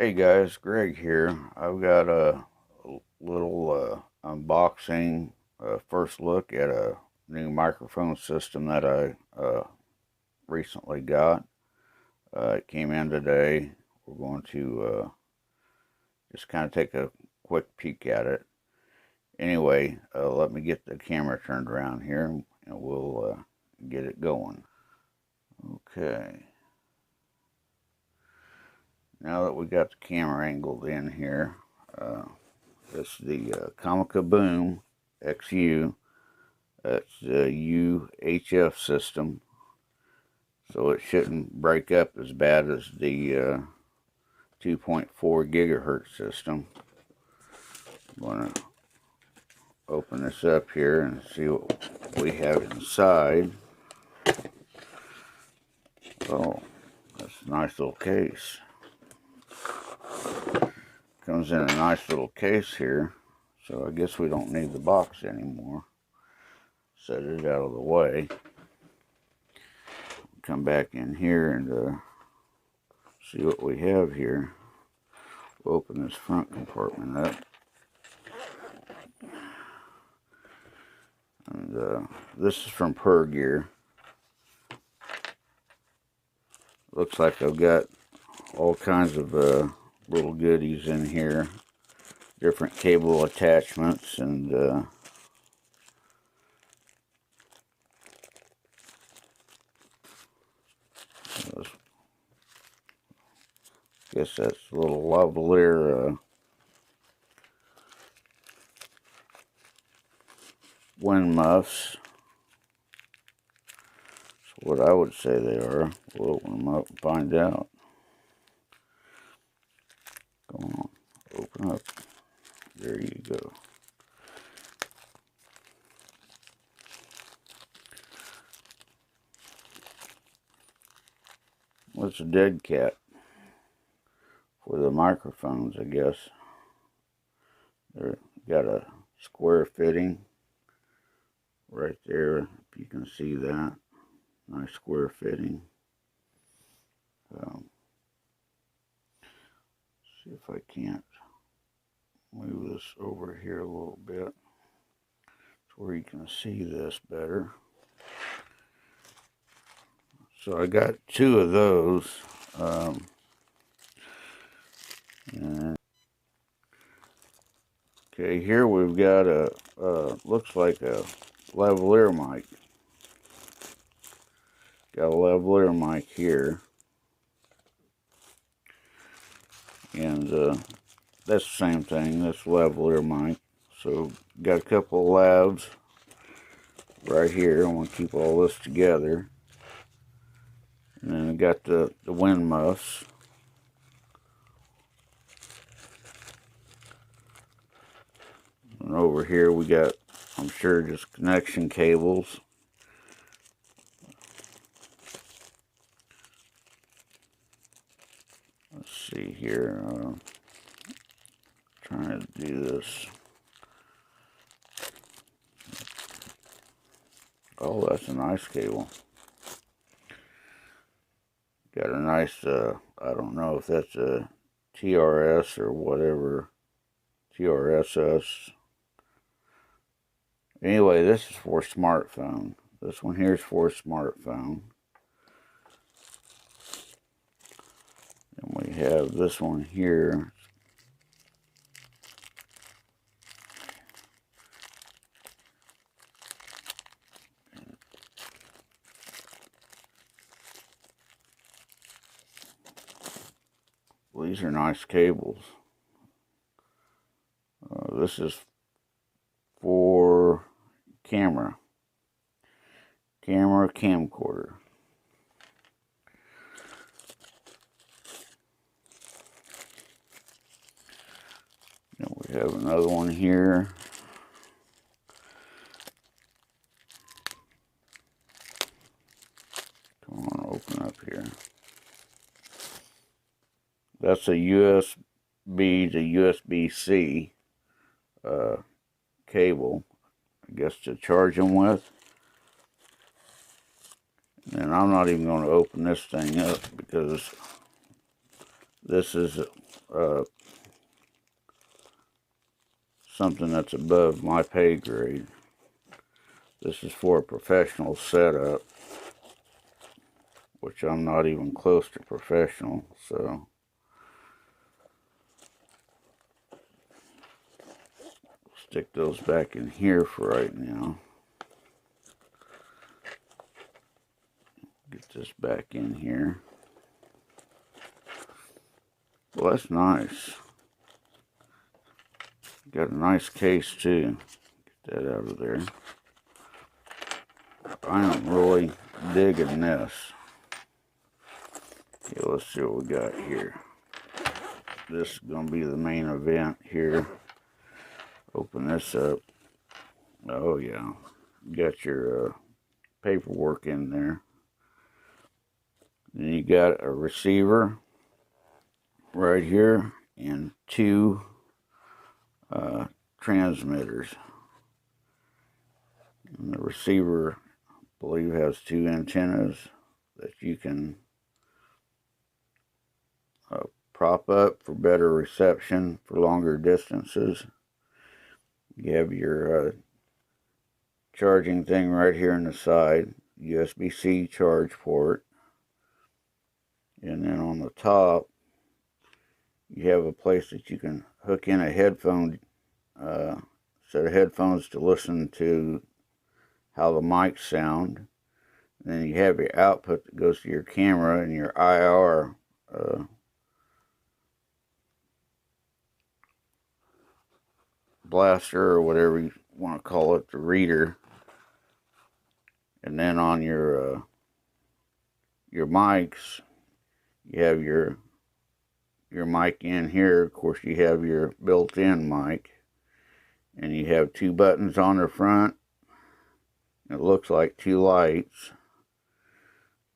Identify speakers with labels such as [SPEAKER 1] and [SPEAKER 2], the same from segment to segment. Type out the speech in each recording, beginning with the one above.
[SPEAKER 1] Hey guys, Greg here. I've got a little unboxing, first look at a new microphone system that I recently got. It came in today. We're going to just kind of take a quick peek at it. Anyway, let me get the camera turned around here and we'll get it going. Okay. Now that we got the camera angled in here, this is the Comica Boom X-U. That's the UHF system, so it shouldn't break up as bad as the 2.4 gigahertz system. I'm going to open this up here and see what we have inside. Oh, that's a nice little case. Comes in a nice little case here, so I guess we don't need the box anymore. Set it out of the way. Come back in here and see what we have here. We'll open this front compartment up. And this is from Per Gear. Looks like I've got all kinds of little goodies in here. Different cable attachments and guess that's a little lavalier wind muffs. That's what I would say they are. We'll open them up and find out. Come on, open up. There you go. What's a dead cat? For the microphones, I guess. They're got a square fitting right there, if you can see that. Nice square fitting. See if I can't move this over here a little bit to where you can see this better. So I got two of those. Okay, here we've got a looks like a lavalier mic. Got a lavalier mic here, and that's the same thing. That's lavalier mic. So got a couple of lavs right here. I want to keep all this together. And then I got the wind muffs. And over here we got, I'm sure, just connection cables. Let's see here. Trying to do this. Oh, that's a nice cable. Got a nice, I don't know if that's a TRS or whatever. TRSS. Anyway, this is for a smartphone. This one here is for a smartphone. And we have this one here. Well, these are nice cables. This is for camcorder. And we have another one here. Come on, open up here. That's a USB to USB-C cable, I guess, to charge them with. And I'm not even going to open this thing up because This is something that's above my pay grade. This is for a professional setup, which I'm not even close to professional, so stick those back in here for right now. Get this back in here. Well, that's nice. Got a nice case too. Get that out of there. I am really digging this. Okay, let's see what we got here. This is going to be the main event here. Open this up. Oh yeah. Got your paperwork in there. Then you got a receiver right here and two transmitters. And the receiver, I believe, has two antennas that you can prop up for better reception for longer distances. You have your charging thing right here on the side, USB-C charge port. And then on the top, you have a place that you can hook in a headphone, set of headphones to listen to how the mics sound. And then you have your output that goes to your camera and your IR blaster, or whatever you want to call it, the reader. And then on your mics, you have your mic in here. Of course, you have your built-in mic, and you have two buttons on the front. It looks like two lights.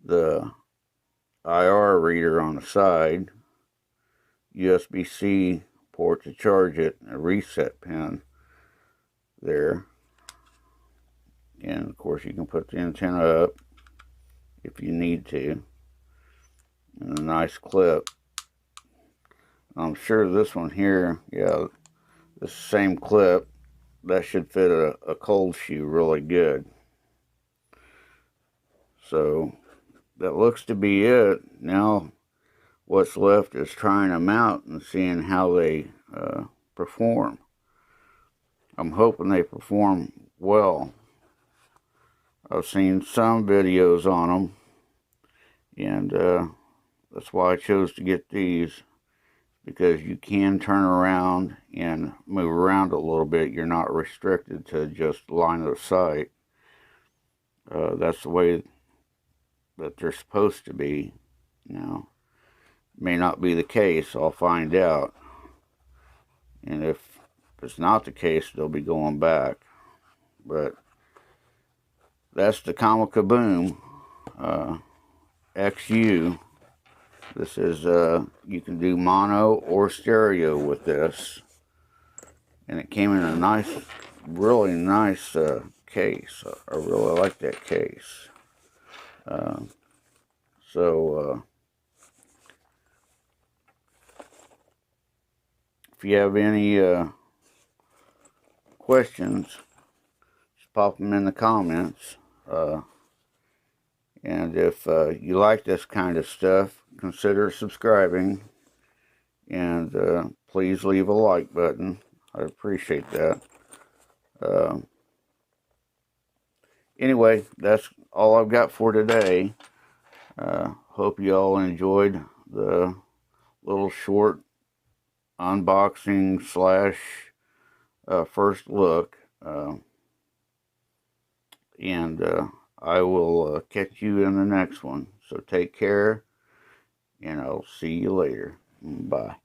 [SPEAKER 1] The IR reader on the side, USB-C port to charge it, a reset pin there. And of course, you can put the antenna up if you need to. And a nice clip. I'm sure this one here, yeah, this same clip, that should fit a cold shoe really good. So that looks to be it. Now what's left is trying them out and seeing how they perform. I'm hoping they perform well. I've seen some videos on them, and that's why I chose to get these, because you can turn around and move around a little bit. You're not restricted to just line of sight. That's the way that they're supposed to be. Now, may not be the case. I'll find out. And if it's not the case, they'll be going back. But that's the Comica Boom X-U. This is, you can do mono or stereo with this. And it came in a nice, really nice case. I really like that case. If you have any questions, just pop them in the comments. And if you like this kind of stuff, consider subscribing. And please leave a like button. I appreciate that. Anyway, that's all I've got for today. Hope you all enjoyed the little short unboxing slash first look. And I will catch you in the next one. So take care, and I'll see you later. Bye.